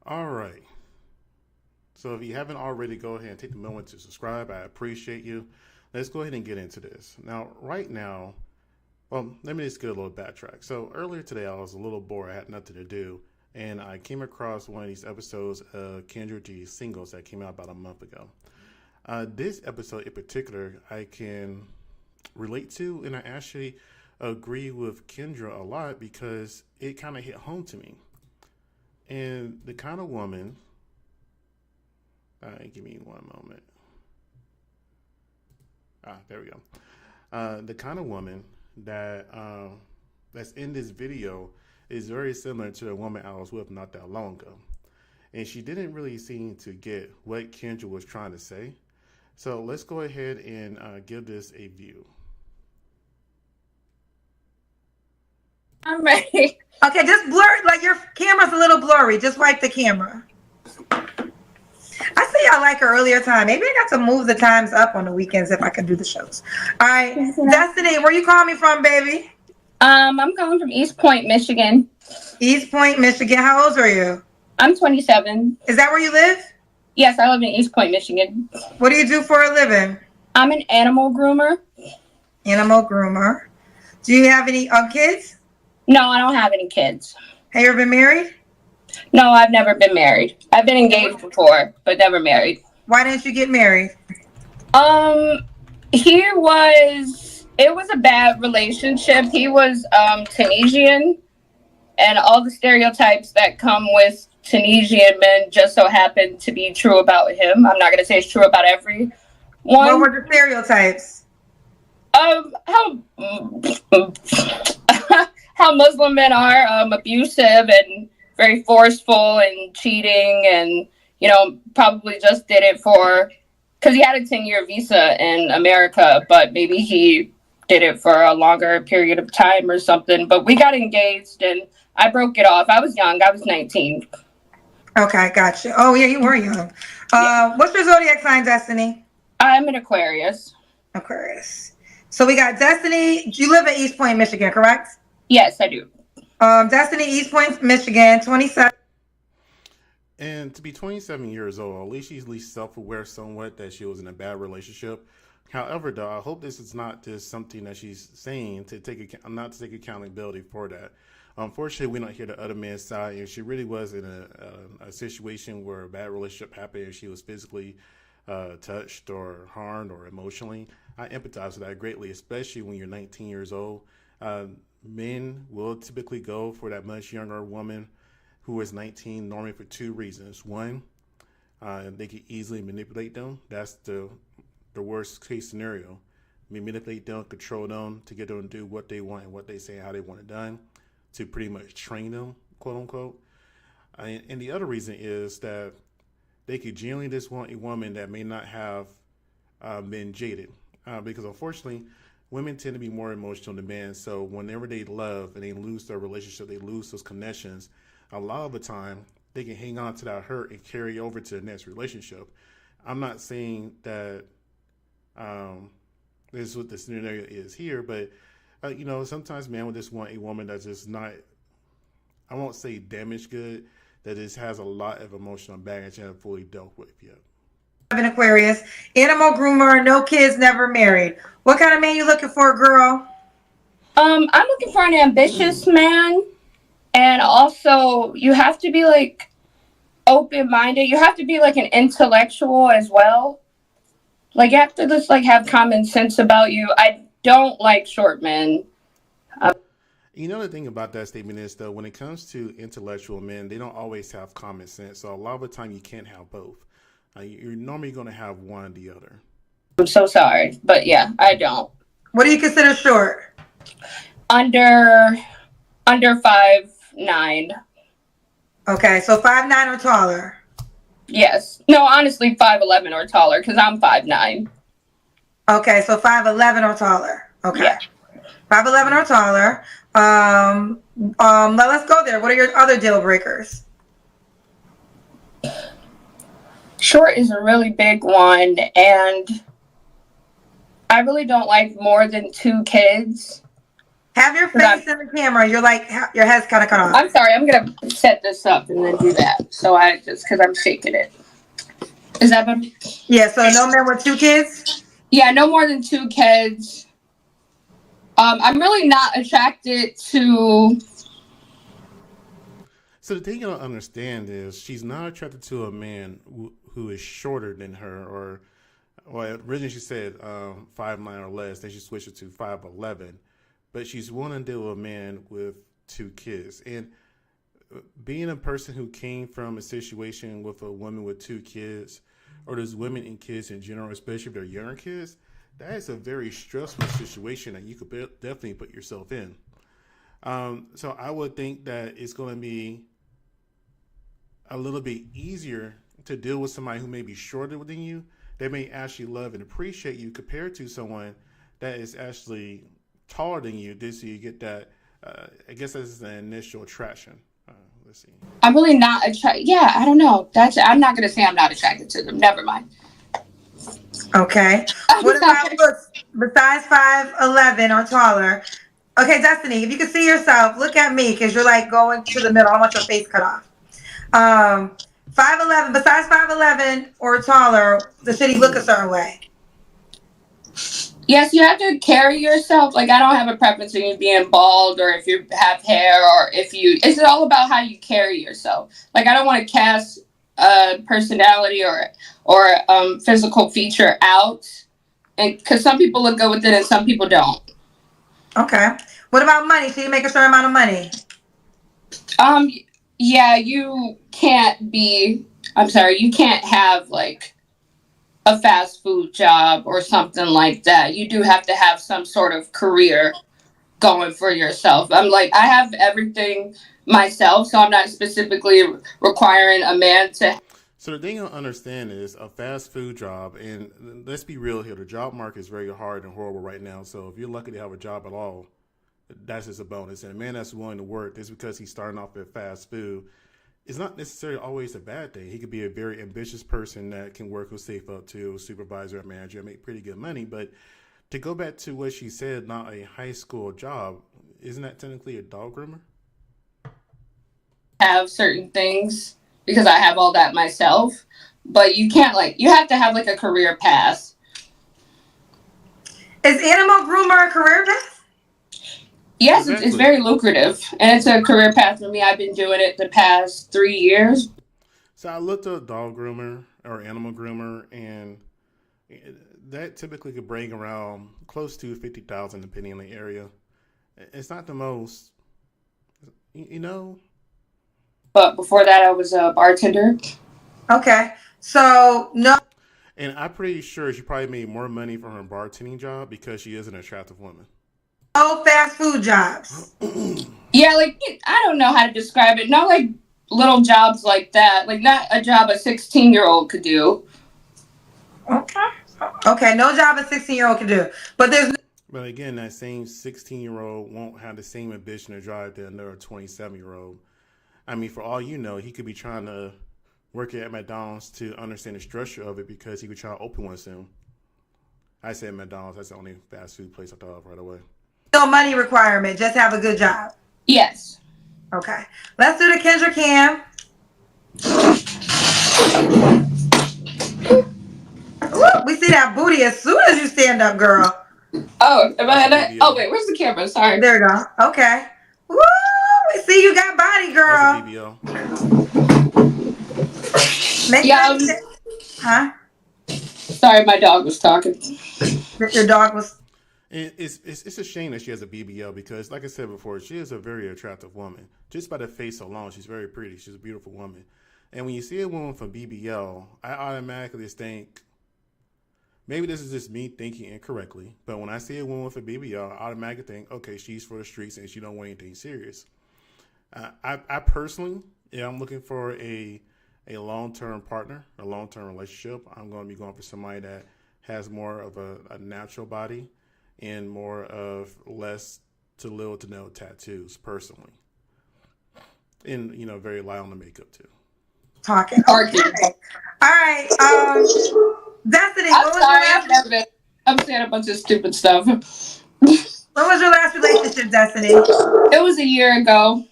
All right. So if you haven't already, go ahead and take the moment to subscribe. I appreciate you. Let's go ahead and get into this. Now, right now, well, let me just get a little backtrack. So earlier today, I was a little bored. I had nothing to do. And I came across one of these episodes of Kendra G singles that came out about a month ago. This episode in particular, I can relate to, and I actually agree with Kendra a lot because it kind of hit home to me. And the kind of woman, give me one moment. There we go. The kind of woman that that's in this video is very similar to the woman I was with not that long ago. And she didn't really seem to get what Kendra was trying to say. So let's go ahead and give this a view. I'm ready. Okay, just blur, like your camera's a little blurry. Just wipe the camera. I see y'all like an earlier time. Maybe I got to move the times up on the weekends if I can do the shows. All right, Destiny, where you calling me from, baby? I'm calling from East Point, Michigan. East Point, Michigan. How old are you? I'm 27. Is that where you live? Yes, I live in East Point, Michigan. What do you do for a living? I'm an animal groomer. Animal groomer. Do you have any kids? No, I don't have any kids. Have you ever been married? No, I've never been married. I've been engaged before, but never married. Why didn't you get married? It was a bad relationship. He was Tunisian, and all the stereotypes that come with Tunisian men just so happened to be true about him. I'm not going to say it's true about everyone. What were the stereotypes? How how Muslim men are, abusive and very forceful and cheating, and probably just did it because he had a 10-year visa in America, but maybe he did it for a longer period of time or something. But we got engaged and I broke it off. I was young. I was 19. Okay, gotcha. Oh yeah, you were young. What's your zodiac sign, Destiny? I'm an Aquarius. Aquarius. So we got Destiny. You live in East Point, Michigan, correct? Yes, I do. Destiny, East Point, Michigan, 27. And to be 27 years old, at least she's at least self-aware somewhat that she was in a bad relationship. However, though, I hope this is not just something that she's saying to not to take accountability for that. Unfortunately, we don't hear the other man's side. And she really was in a situation where a bad relationship happened and she was physically touched or harmed or emotionally. I empathize with that greatly, especially when you're 19 years old. Men will typically go for that much younger woman who is 19 normally for two reasons. One, they can easily manipulate them. That's the worst case scenario. Manipulate them, control them to get them to do what they want and what they say and how they want it done, to pretty much train them, quote unquote. And the other reason is that they could genuinely just want a woman that may not have been jaded. Because unfortunately, women tend to be more emotional than men. So whenever they love and they lose their relationship, they lose those connections, a lot of the time they can hang on to that hurt and carry over to the next relationship. I'm not saying that this is what the scenario is here, but sometimes men would just want a woman that's just not, I won't say damaged good, that just has a lot of emotional baggage and haven't fully dealt with yet. An Aquarius, animal groomer, no kids, never married. What kind of man you looking for, girl? I'm looking for an ambitious man, and also you have to be like open-minded. You have to be like an intellectual as well. Like you have to just like have common sense about you. I don't like short men. The thing about that statement is, though, when it comes to intellectual men, they don't always have common sense. So a lot of the time you can't have both. You're normally going to have one or the other. I'm so sorry, but yeah, I don't. What do you consider short? Under 5'9". Okay, so 5'9" or taller. Yes. No, honestly, 5'11" or taller, because I'm 5'9". Okay, so 5'11" or taller. Okay. Yeah. 5'11" or taller. Let's go there. What are your other deal breakers? Short is a really big one, and I really don't like more than 2 kids. Have your face in the camera. You're like, your head's kind of cut off. I'm sorry. I'm going to set this up and then do that. So I just, because I'm shaking it. Is that better? Yeah, so no men with 2 kids? Yeah, no more than 2 kids. I'm really not attracted to... So the thing you don't understand is she's not attracted to a man who is shorter than her, or well, originally she said 5'9" or less. Then she switched it to 5'11", but she's wanting to deal with a man with 2 kids. And being a person who came from a situation with a woman with 2 kids, or there's women and kids in general, especially if they're younger kids, that is a very stressful situation that you could definitely put yourself in. So I would think that it's going to be a little bit easier to deal with somebody who may be shorter than you. They may actually love and appreciate you compared to someone that is actually taller than you. This so you get that. I guess that's the initial attraction. Let's see. I'm really not attracted. Yeah, I don't know. I'm not going to say I'm not attracted to them. Never mind. Okay. What about looks besides 5'11" or taller? Okay, Destiny, if you can see yourself, look at me because you're like going to the middle. I want your face cut off. 5'11", besides 5'11" or taller, should he look a certain way? Yes, you have to carry yourself. Like, I don't have a preference in you being bald or if you have hair or if you... It's all about how you carry yourself. Like, I don't want to cast a personality or physical feature out. And because some people look good with it and some people don't. Okay. What about money? Should you make a certain amount of money? Yeah, you can't be... I'm sorry, you can't have, like, a fast food job or something like that. You do have to have some sort of career going for yourself. I'm like, I have everything myself, so I'm not specifically requiring a man to. So the thing I understand is a fast food job, and let's be real here, the job market is very hard and horrible right now. So if you're lucky to have a job at all, that's just a bonus. And a man that's willing to work just because he's starting off at fast food is not necessarily always a bad thing. He could be a very ambitious person that can work with safe up to supervisor or manager and make pretty good money. But to go back to what she said, not a high school job, isn't that technically a dog groomer? Have certain things because I have all that myself, but you can't you have to have like a career path. Is animal groomer a career path? Yes, exactly. It's very lucrative, and it's a career path for me. I've been doing it the past 3 years. So I looked up dog groomer or animal groomer, and that typically could bring around close to $50,000 depending on the area. It's not the most, you know. But before that, I was a bartender. Okay, so no. And I'm pretty sure she probably made more money from her bartending job because she is an attractive woman. No fast food jobs. Yeah, like, I don't know how to describe it. Not like little jobs like that. Like, not a job a 16-year-old could do. Okay, no job a 16-year-old could do. But again, that same 16-year-old won't have the same ambition to drive that another 27-year-old. I mean, for all you know, he could be trying to work at McDonald's to understand the structure of it because he could try to open one soon. I said McDonald's. That's the only fast food place I thought of right away. No money requirement. Just have a good job. Yes. Okay. Let's do the Kendra Cam. Ooh, we see that booty as soon as you stand up, girl. Oh, wait, where's the camera? Sorry. There you go. Okay. Woo! We see you got body, girl. Huh? Sorry, my dog was talking. Your dog was. It's a shame that she has a BBL because, like I said before, she is a very attractive woman. Just by the face alone, she's very pretty. She's a beautiful woman. And when you see a woman from BBL, I automatically just think, maybe this is just me thinking incorrectly, but when I see a woman with a BBL, I automatically think, okay, she's for the streets and she don't want anything serious. I personally, I'm looking for a long-term partner, a long-term relationship. I'm going to be going for somebody that has more of a natural body and more of less to little to no tattoos personally. And, very light on the makeup too. Talking. Okay. All right. Destiny. I'm sorry. I'm saying a bunch of stupid stuff. When was your last relationship, Destiny? It was a year ago.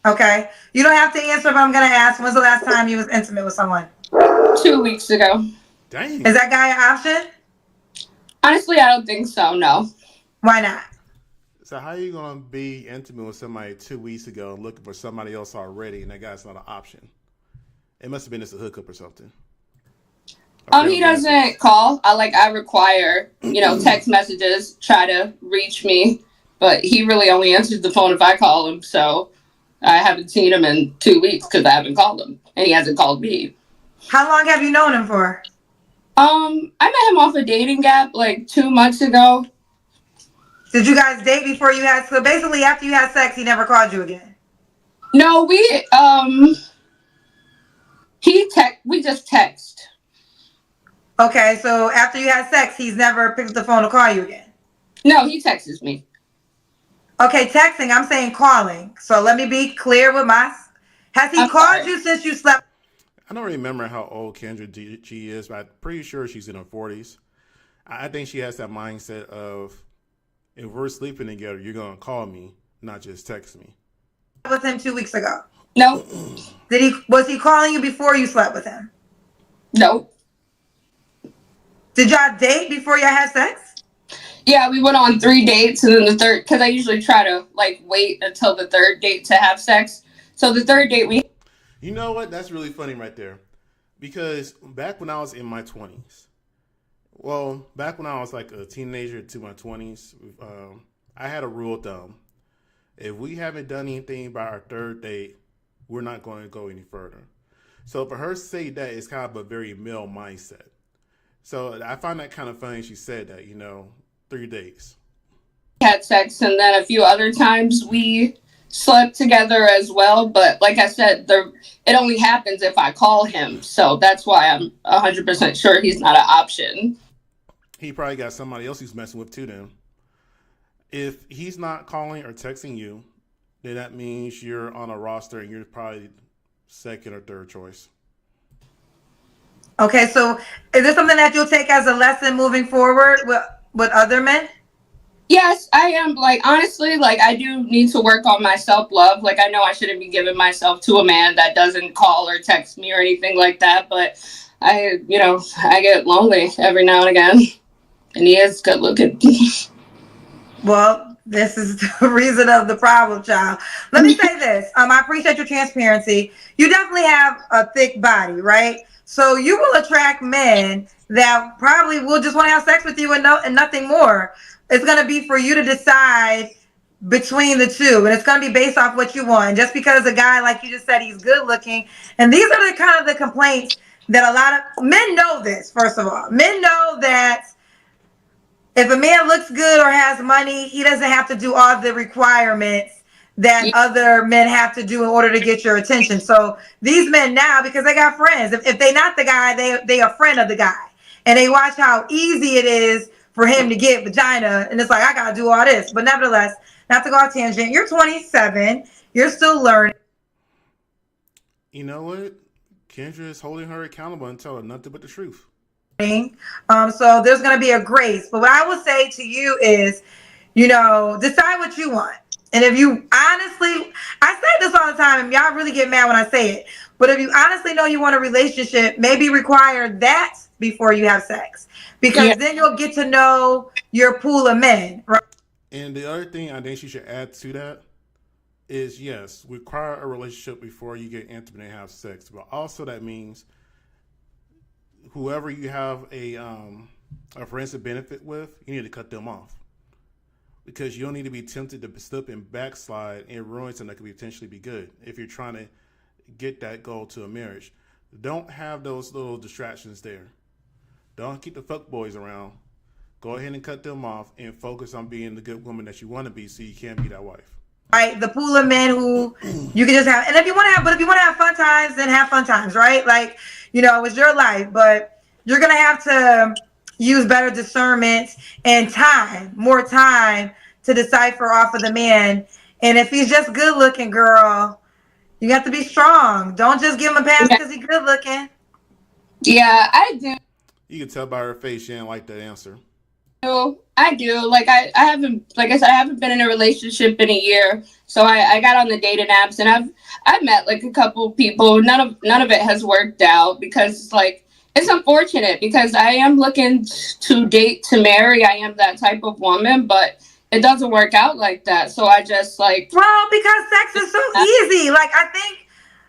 Okay. You don't have to answer, but I'm gonna ask. When's the last time you was intimate with someone? 2 weeks ago. Dang. Is that guy an option? Honestly, I don't think so. No. Why not? So how you gonna be intimate with somebody 2 weeks ago and looking for somebody else already, and that guy's not an option? It must have been just a hookup or something. He doesn't call. I require, text messages, try to reach me, but he really only answers the phone if I call him. So I haven't seen him in 2 weeks because I haven't called him, and he hasn't called me. How long have you known him for? I met him off a dating app like 2 months ago. Did you guys date before you had? So basically, after you had sex, he never called you again. No, we just text. Okay, so after you had sex, he's never picked up the phone to call you again. No, he texts me. Okay, texting. I'm saying calling. So let me be clear with my. Has he called you since you slept? I don't remember how old Kendra G is, but I'm pretty sure she's in her 40s. I think she has that mindset of, if we're sleeping together, you're gonna call me, not just text me. With him 2 weeks ago. No. Was he calling you before you slept with him? No. Did y'all date before y'all had sex? Yeah, we went on 3 dates, and then the third, because I usually try to wait until the third date to have sex. So the third date we. You know what? That's really funny right there, because back when I was in my 20s, well, back when I was like a teenager to my 20s, I had a rule of thumb: if we haven't done anything by our third date, we're not going to go any further. So for her to say that, it's kind of a very male mindset. So I find that kind of funny she said that, 3 days. Had sex, and then a few other times we slept together as well. But like I said, it only happens if I call him. So that's why I'm 100% sure he's not an option. He probably got somebody else he's messing with too then. If he's not calling or texting you, then that means you're on a roster and you're probably second or third choice. Okay, so is this something that you'll take as a lesson moving forward with other men? Yes, I am. Honestly, I do need to work on my self-love. I know I shouldn't be giving myself to a man that doesn't call or text me or anything like that, but I get lonely every now and again, and he is good looking. Well, this is the reason of the problem, child. Let me say this. I appreciate your transparency. You definitely have a thick body, right? So you will attract men that probably will just want to have sex with you and nothing more. It's going to be for you to decide between the two, and it's going to be based off what you want. Just because a guy, like you just said, he's good looking, and these are the kind of the complaints that a lot of men know. This, first of all, men know that if a man looks good or has money, he doesn't have to do all the requirements that other men have to do in order to get your attention. So these men now, because they got friends, if they not the guy, they a friend of the guy, and they watch how easy it is for him to get vagina, and it's like, I gotta do all this. But nevertheless, not to go off tangent, you're 27, you're still learning. You know what? Kendra is holding her accountable and telling her nothing but the truth. So there's going to be a grace. But what I will say to you is, decide what you want. And if you honestly, I say this all the time, and y'all really get mad when I say it, but if you honestly know you want a relationship, maybe require that before you have sex, because then you'll get to know your pool of men. Right? And the other thing I think she should add to that is, yes, require a relationship before you get intimate and have sex, but also that means whoever you have a friendship benefit with, you need to cut them off, because you don't need to be tempted to slip and backslide and ruin something that could potentially be good if you're trying to get that goal to a marriage. Don't have those little distractions there. Don't keep the fuck boys around. Go ahead and cut them off and focus on being the good woman that you want to be, so you can be that wife. Right, the pool of men who you can just have, and if you want to have fun times, then have fun times, right? It's your life, but you're gonna have to use better discernment and more time to decipher off of the man. And if he's just good looking, girl, you have to be strong. Don't just give him a pass because he's good looking. Yeah, I do. You can tell by her face she didn't like that answer. I do. Like I haven't, like I said, I haven't been in a relationship in a year. So I got on the dating apps and I've met like a couple people. None of it has worked out because it's like it's unfortunate because I am looking to date to marry. I am that type of woman, but it doesn't work out like that. So I just like Well, because sex is so easy. Like, I think,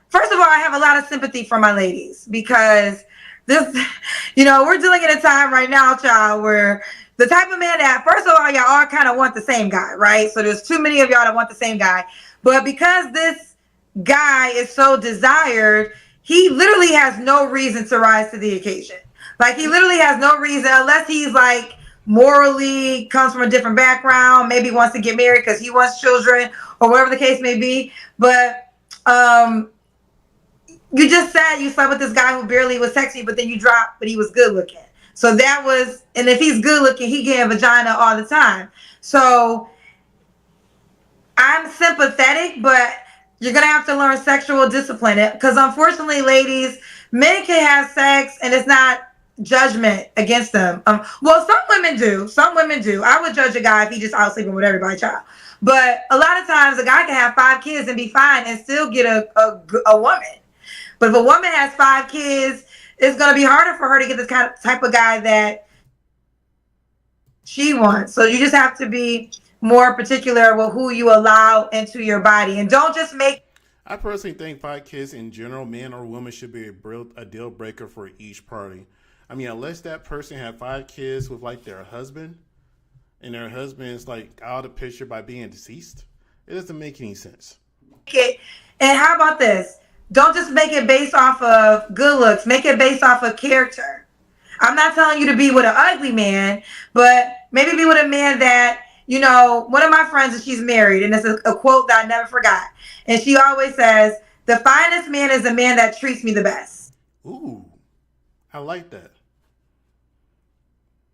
first of all, I have a lot of sympathy for my ladies because this, we're dealing in a time right now, child, where the type of man that, first of all, y'all all kind of want the same guy, right? So there's too many of y'all that want the same guy. But because this guy is so desired, he literally has no reason to rise to the occasion. Like, he literally has no reason unless he's like morally comes from a different background, maybe wants to get married because he wants children or whatever the case may be. But you just said you slept with this guy who barely was sexy, but then you dropped, but he was good looking. So that was, and if he's good looking, he getting vagina all the time. So I'm sympathetic, but you're going to have to learn sexual discipline. Because unfortunately, ladies, men can have sex and it's not judgment against them. Well, some women do. Some women do. I would judge a guy if he just out sleeping with everybody, child. But a lot of times a guy can have 5 kids and be fine and still get a woman. But if a woman has 5 kids, it's going to be harder for her to get this type of guy that she wants. So you just have to be more particular with who you allow into your body. And don't just make... I personally think 5 kids in general, man or woman, should be a deal breaker for each party. I mean, unless that person had 5 kids with like their husband, and their husband is like out of the picture by being deceased, it doesn't make any sense. And how about this? Don't just make it based off of good looks. Make it based off of character. I'm not telling you to be with an ugly man, but maybe be with a man that, one of my friends, she's married, and it's a quote that I never forgot. And she always says, the finest man is the man that treats me the best. Ooh, I like that.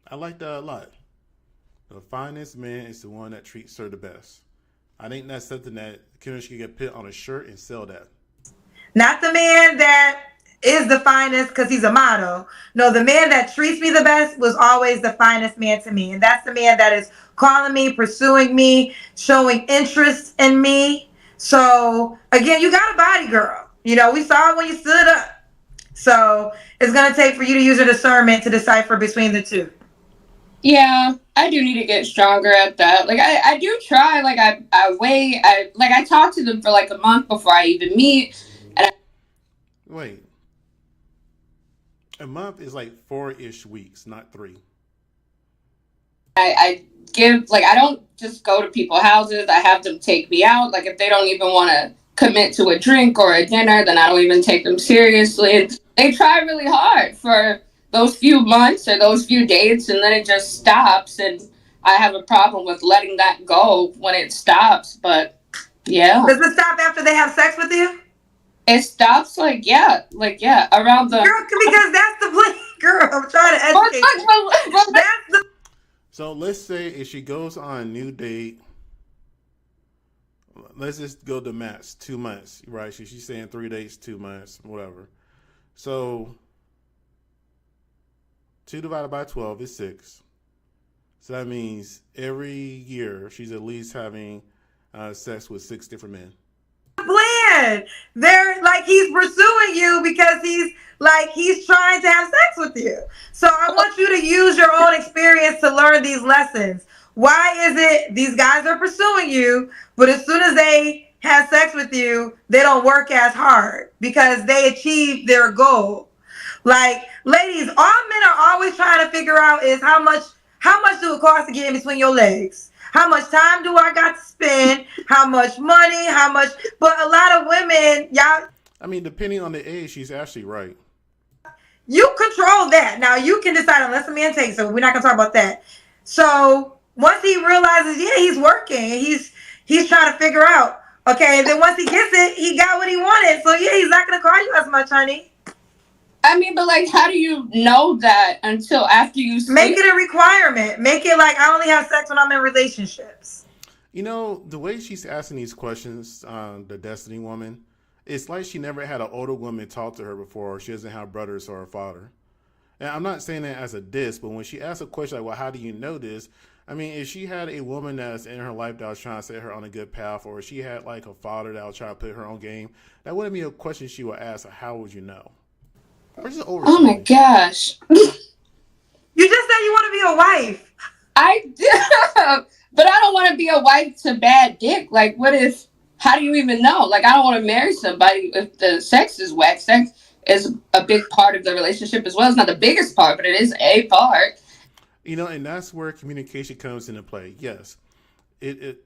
I like that a lot. The finest man is the one that treats her the best. I think that's something that Kendra should get put on a shirt and sell that. Not the man that is the finest because he's a model. No, the man that treats me the best was always the finest man to me. And that's the man that is calling me, pursuing me, showing interest in me. So, again, you got a body, girl. We saw it when you stood up. So, it's going to take for you to use your discernment to decipher between the two. Yeah, I do need to get stronger at that. Like I do try. Like I talk to them for like a month before I even meet. Wait. A month is like 4-ish weeks, not 3. I give, like, I don't just go to people's houses. I have them take me out. Like, if they don't even want to commit to a drink or a dinner, then I don't even take them seriously. They try really hard for those few months or those few dates, and then it just stops. And I have a problem with letting that go when it stops. But yeah. Does it stop after they have sex with you? It stops around the... Girl, because that's the place. Girl, I'm trying to educate you. That's the... So let's say if she goes on a new date, let's just go to max 2 months, right? She's saying 3 dates, 2 months, whatever. So 2 divided by 12 is 6. So that means every year she's at least having sex with 6 different men. Plan. They're like, he's pursuing you because he's trying to have sex with you. So I want you to use your own experience to learn these lessons. Why is it these guys are pursuing you, but as soon as they have sex with you, they don't work as hard because they achieved their goal? Like, ladies, all men are always trying to figure out is how much do it cost to get in between your legs? How much time do I got to spend? How much money? But a lot of women, y'all. I mean, depending on the age, she's actually right. You control that. Now, you can decide unless a man takes it. We're not going to talk about that. So, once he realizes, yeah, he's working. He's trying to figure out. Okay, and then once he gets it, he got what he wanted. So, yeah, he's not going to call you as much, honey. I mean, but like, how do you know that until after you sleep? Make it a requirement. Make it like, I only have sex when I'm in relationships. The way she's asking these questions, the Destiny woman, it's like she never had an older woman talk to her before. She doesn't have brothers or a father. And I'm not saying that as a diss, but when she asked a question like, well, how do you know this? I mean, if she had a woman that's in her life that was trying to set her on a good path, or if she had like a father that was trying to put her on game, that wouldn't be a question she would ask. How would you know? Or just Oh my oversimplifying. gosh. You just said you want to be a wife. I do, but I don't want to be a wife to bad dick. Like, what if? How do you even know? Like, I don't want to marry somebody if the sex is whack. Sex is a big part of the relationship as well. It's not the biggest part, but it is a part. You know, and that's where communication comes into play. Yes, it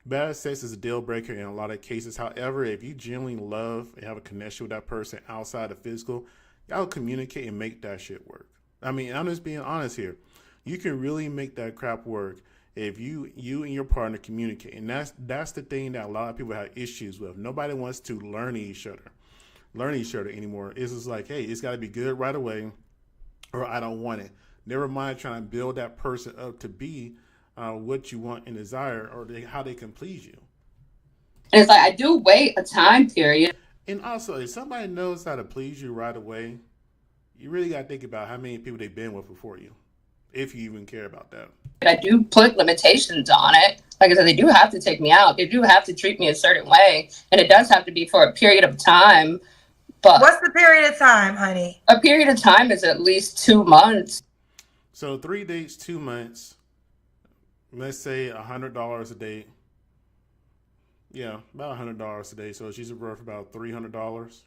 bad sex is a deal breaker in a lot of cases. However, if you genuinely love and have a connection with that person outside of physical, y'all communicate and make that shit work. I mean, I'm just being honest here. You can really make that crap work if you and your partner communicate, and that's the thing that a lot of people have issues with. Nobody wants to learn each other anymore. It's just like, hey, it's got to be good right away, or I don't want it. Never mind trying to build that person up to be what you want and desire, or how they can please you. And it's like I do wait a time period. And also, if somebody knows how to please you right away, you really got to think about how many people they've been with before you, if you even care about that. I do put limitations on it. Like I said, they do have to take me out. They do have to treat me a certain way, and it does have to be for a period of time. But What's the period of time, honey? a period of time is at least 2 months. So 3 dates, 2 months. Let's say $100 a date. Yeah, about $100 a day. So she's worth about $300.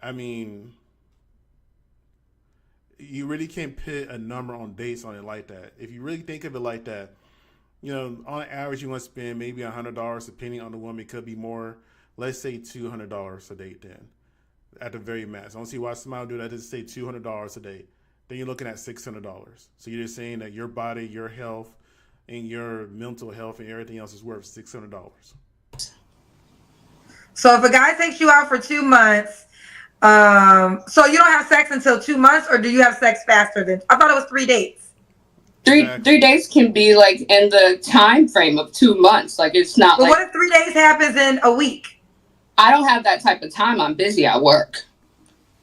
I mean, you really can't put a number on dates on it like that. If you really think of it like that, you know, on average, you want to spend maybe $100, depending on the woman. It could be more. Let's say $200 a date then, at the very max. I don't see why somebody would do that. Just say $200 a date. Then you're looking at $600. So you're just saying that your body, your health, and your mental health and everything else is worth $600. So if a guy takes you out for 2 months, so you don't have sex until 2 months, or do you have sex faster than? I thought it was 3 dates. Three days can be like in the time frame of 2 months. Like it's not But like what if 3 days happens in a week? I don't have that type of time. I'm busy at work.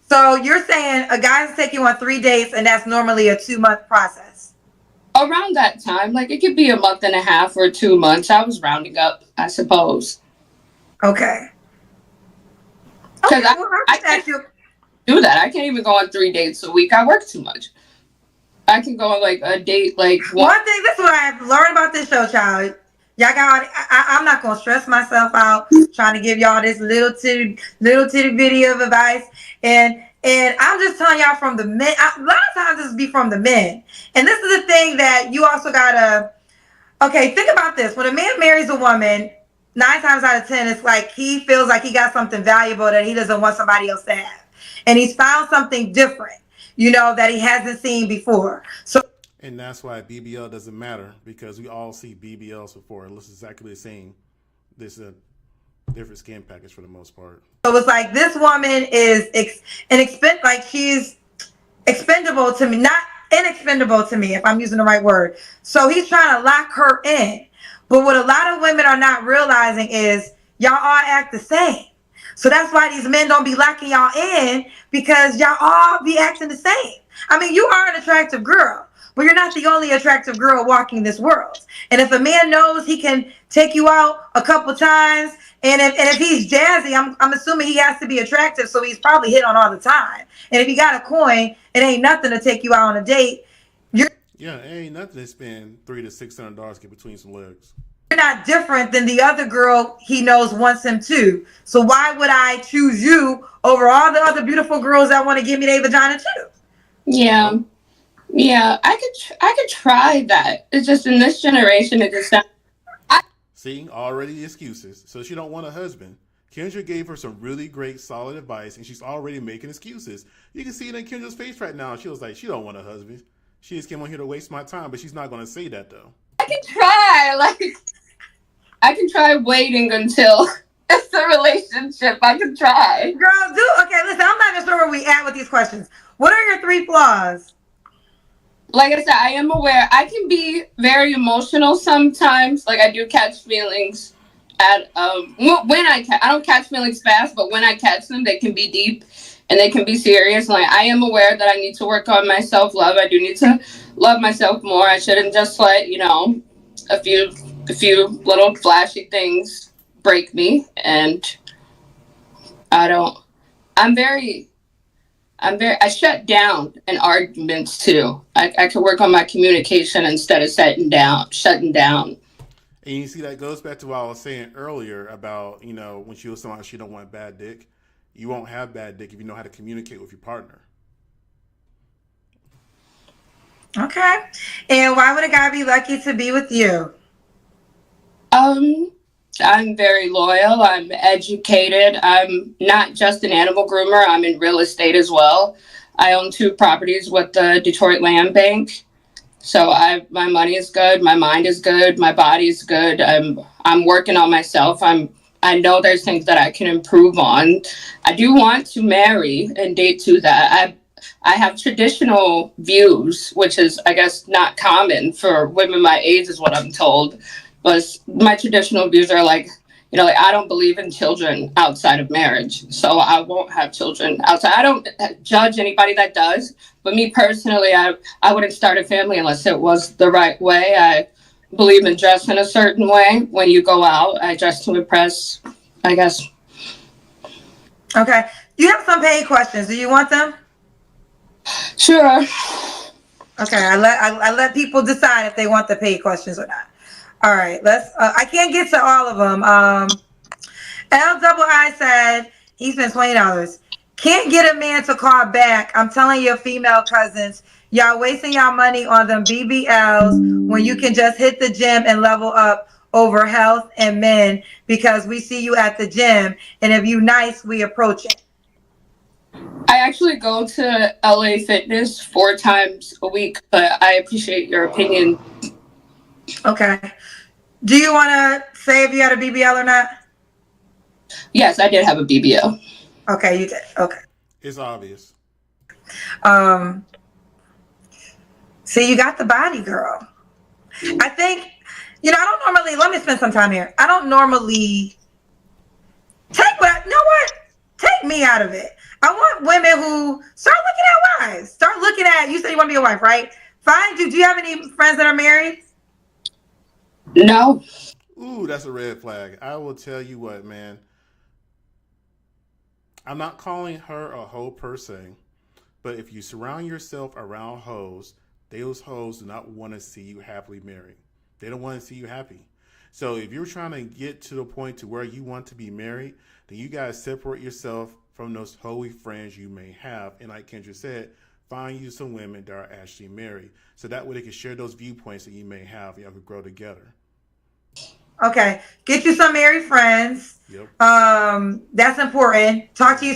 So you're saying a guy's taking you on 3 dates, and that's normally a 2 month process. Around that time, like it could be a month and a half or 2 months. I was rounding up, I suppose. Okay. Because Okay. Well, I I just can't asked you. do that. I can't even go on 3 dates a week. I work too much. I can go on like a date like one. One thing, this is what I've learned about this show, child. Y'all got. I'm not gonna stress myself out trying to give y'all this little titty video of advice, and I'm just telling y'all from the men. A lot of times this be from the men, and this is the thing that you also gotta. Okay, think about this. When a man marries a woman, 9 times out of 10, it's like he feels like he got something valuable that he doesn't want somebody else to have, and he's found something different, that he hasn't seen before. So. And that's why BBL doesn't matter, because we all see BBLs before. It looks exactly the same. This is a different skin package for the most part. So it's like this woman is like she's expendable to me, not inexpendable to me, if I'm using the right word. So he's trying to lock her in. But what a lot of women are not realizing is y'all all act the same. So that's why these men don't be locking y'all in, because y'all all be acting the same. I mean, you are an attractive girl, but you're not the only attractive girl walking this world. And if a man knows he can take you out a couple times, and if he's jazzy, I'm assuming he has to be attractive, so he's probably hit on all the time. And if he got a coin, it ain't nothing to take you out on a date. You're Yeah, it ain't nothing to spend $300 to $600 get between some legs. not different than the other girl he knows wants him too. So why would I choose you over all the other beautiful girls that want to give me their vagina too? Yeah, yeah. I could try that. It's just in this generation, it just sounds. See, already excuses. So she don't want a husband. Kendra gave her some really great, solid advice, and she's already making excuses. You can see it in Kendra's face right now. She was like, she don't want a husband. She just came on here to waste my time, but she's not going to say that, though. I can try. Like I can try waiting until it's a relationship. I can try. Girl, okay, listen, I'm not even sure where we at with these questions. What are your 3 flaws? Like I said, I am aware. I can be very emotional sometimes. Like I do catch feelings at when I don't catch feelings fast, but when I catch them, they can be deep and they can be serious. Like, I am aware that I need to work on my self love. I do need to love myself more. I shouldn't just let a few little flashy things break me. And I don't. I'm very. I shut down in arguments too. I could work on my communication instead of shutting down. And you see, that goes back to what I was saying earlier about, when she was talking about she don't want bad dick. You won't have bad dick if you know how to communicate with your partner. Okay. And why would a guy be lucky to be with you? I'm very loyal. I'm educated. I'm not just an animal groomer. I'm in real estate as well. I own 2 properties with the Detroit Land Bank. So my money is good. My mind is good. My body is good. I'm working on myself. I know there's things that I can improve on. I do want to marry and date to that. I have traditional views, which is, I guess, not common for women my age, is what I'm told. But my traditional views are like, I don't believe in children outside of marriage. So I won't have children outside. I don't judge anybody that does. But me personally, I wouldn't start a family unless it was the right way. I believe in dressing a certain way. When you go out, I dress to impress, I guess. Okay. You have some paid questions. Do you want them? Sure. Okay. I let people decide if they want the paid questions or not. All right. I can't get to all of them. LII said he spent $20. Can't get a man to call back. I'm telling your female cousins, y'all wasting y'all money on them BBLs when you can just hit the gym and level up over health and men, because we see you at the gym, and if you nice, we approach it. I actually go to LA Fitness 4 times a week, but I appreciate your opinion. Okay. Do you want to say if you had a BBL or not? Yes, I did have a BBL. Okay, you did. Okay. It's obvious. See, you got the body, girl. I think, I don't normally, let me spend some time here. I don't normally take me out of it. I want women who start looking at wives. Start looking at, you said you want to be a wife, right? Do you have any friends that are married? No. Ooh, that's a red flag. I will tell you what, man. I'm not calling her a hoe per se, but if you surround yourself around hoes, those hoes do not want to see you happily married. They don't want to see you happy. So if you're trying to get to the point to where you want to be married, then you guys separate yourself from those hoey friends you may have. And like Kendra said, find you some women that are actually married. So that way they can share those viewpoints that you may have. Y'all could grow together. Okay. Get you some married friends. Yep. That's important. Talk to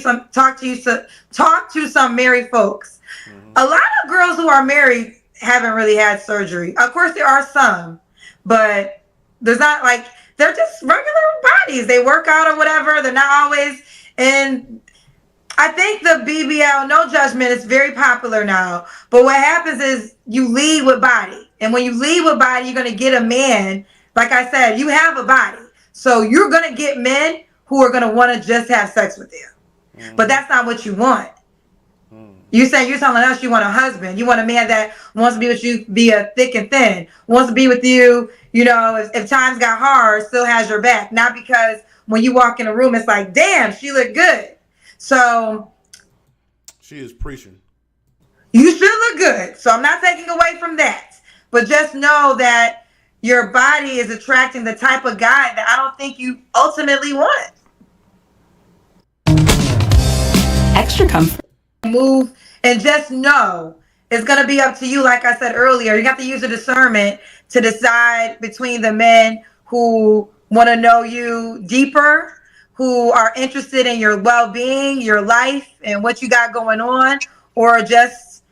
some married folks. Mm-hmm. A lot of girls who are married haven't really had surgery. Of course, there are some, but there's not they're just regular bodies. They work out or whatever. They're not always in. I think the BBL, no judgment, is very popular now. But what happens is you lead with body. And when you lead with body, you're going to get a man. Like I said, you have a body. So you're going to get men who are going to want to just have sex with you. Mm-hmm. But that's not what you want. Mm-hmm. You're telling us you want a husband. You want a man that wants to be with you via thick and thin. Wants to be with you, if times got hard, still has your back. Not because when you walk in a room, it's like, damn, she look good. So she is preaching. You should look good. So I'm not taking away from that. But just know that your body is attracting the type of guy that I don't think you ultimately want. Extra comfort. Move and just know it's going to be up to you. Like I said earlier, you have to use the discernment to decide between the men who want to know you deeper, who are interested in your well-being, your life, and what you got going on, or just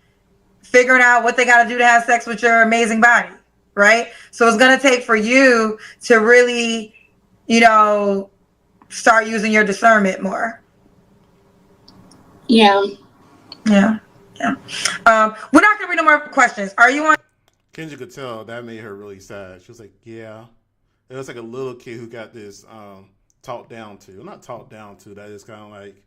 figuring out what they got to do to have sex with your amazing body, right? So it's going to take for you to really, start using your discernment more. Yeah. We're not going to read no more questions. Are you on? Kendra could tell that made her really sad. She was like, yeah. It was like a little kid who got this talked down to. Not talked down to. That is kind of like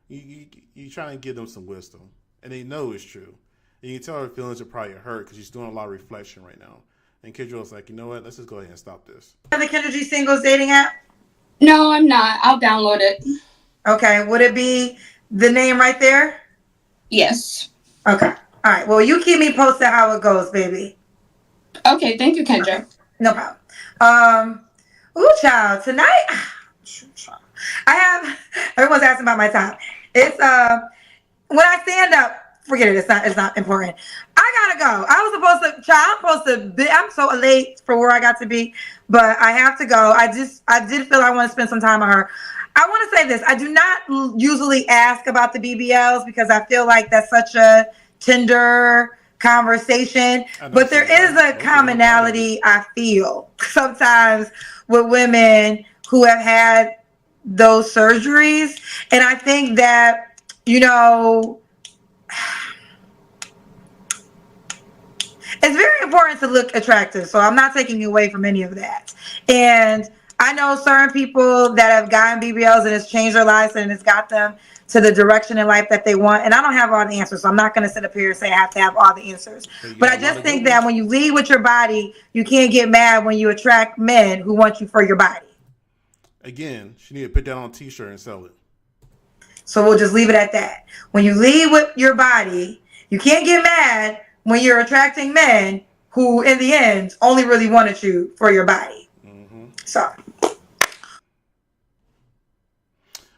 you trying to give them some wisdom, and they know it's true. And you can tell her feelings are probably hurt because she's doing a lot of reflection right now. And Kendra was like, you know what? Let's just go ahead and stop this. The Kendra G singles dating app? No, I'm not. I'll download it. Okay. Would it be the name right there? Yes. Okay. All right. Well, you keep me posted how it goes, baby. Okay, thank you, Kendra. Okay. No problem. Ooh, child. Tonight, I have. Everyone's asking about my time. It's when I stand up. Forget it. It's not important. I gotta go. I was supposed to. Child, I'm supposed to be. I'm so late for where I got to be, but I have to go. I did feel I want to spend some time with her. I want to say this. I do not usually ask about the BBLs because I feel like that's such a tender conversation. But there is a commonality I feel sometimes with women who have had those surgeries. And I think that, you know, it's very important to look attractive. So I'm not taking away from any of that. And I know certain people that have gotten BBLs and it's changed their lives and it's got them to the direction in life that they want. And I don't have all the answers. So I'm not going to sit up here and say I have to have all the answers. But I just think that when you lead with your body, you can't get mad when you attract men who want you for your body. Again, she need to put that on a t-shirt and sell it. So we'll just leave it at that. When you lead with your body, you can't get mad when you're attracting men who, in the end, only really wanted you for your body. Mm-hmm. So.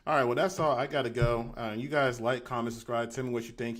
All right, well, that's all. I got to go. You guys like, comment, subscribe. Tell me what you think.